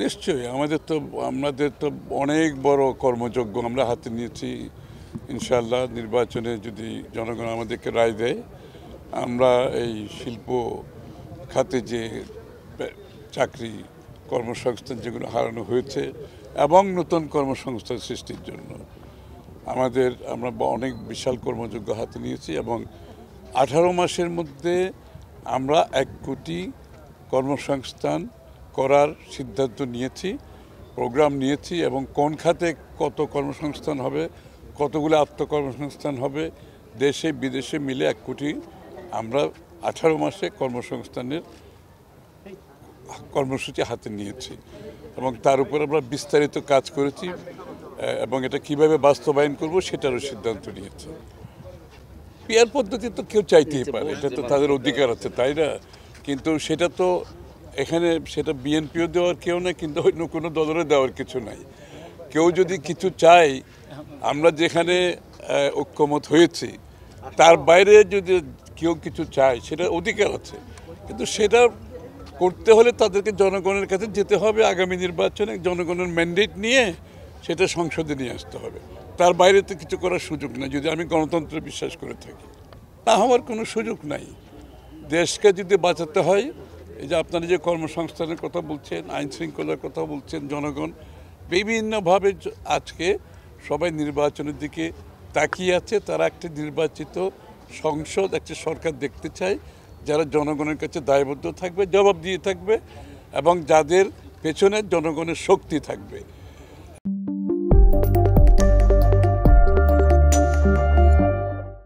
নিশ্চয়ই আমাদের তো অনেক বড় কর্মযজ্ঞ আমরা হাতে নিয়েছি। ইনশাআল্লাহ নির্বাচনে যদি জনগণ আমাদেরকে রায় দেয়, আমরা এই শিল্প খাতে যে চাকরি কর্মসংস্থান যেগুলো হারানো হয়েছে এবং নতুন কর্মসংস্থান সৃষ্টির জন্য আমরা অনেক বিশাল কর্মযজ্ঞ হাতে নিয়েছি এবং 18 মাসের মধ্যে আমরা 1 কোটি কর্মসংস্থান করার সিদ্ধান্ত নিয়েছি, প্রোগ্রাম নিয়েছি এবং কোন খাতে কত কর্মসংস্থান হবে, কতগুলো আত্মকর্মসংস্থান হবে, দেশে বিদেশে মিলে 1 কোটি আমরা 18 মাসে কর্মসংস্থানের কর্মসূচি হাতে নিয়েছি এবং তার উপর আমরা বিস্তারিত কাজ করেছি এবং এটা কিভাবে বাস্তবায়ন করব সেটারও সিদ্ধান্ত নিয়েছি। পিআর পদ্ধতি তো কেউ চাইতেই পারে, এটা তো তাদের অধিকার আছে, তাই না? কিন্তু সেটা তো এখানে সেটা বিএনপিও দেওয়ার কেউ না, কিন্তু অন্য কোনো দলেরও দেওয়ার কিছু নাই। কেউ যদি কিছু চায়, আমরা যেখানে ঐক্যমত হয়েছি তার বাইরে যদি কেউ কিছু চায় সেটা অধিকার আছে, কিন্তু সেটা করতে হলে তাদেরকে জনগণের কাছে যেতে হবে, আগামী নির্বাচনে জনগণের ম্যান্ডেট নিয়ে সেটা সংসদে নিয়ে আসতে হবে। তার বাইরে তো কিছু করার সুযোগ নাই যদি আমি গণতন্ত্রে বিশ্বাস করে থাকি। না হওয়ার কোনো সুযোগ নাই। দেশকে যদি বাঁচাতে হয়, এই যে আপনারা যে কর্মসংস্থানের কথা বলছেন, আইন শৃঙ্খলার কথা বলছেন, জনগণ বিভিন্নভাবে আজকে সবাই নির্বাচনের দিকে তাকিয়ে আছে। তারা একটি নির্বাচিত সংসদ, একটি সরকার দেখতে চায় যারা জনগণের কাছে দায়বদ্ধ থাকবে, জবাব দিয়ে থাকবে এবং যাদের পেছনে জনগণের শক্তি থাকবে।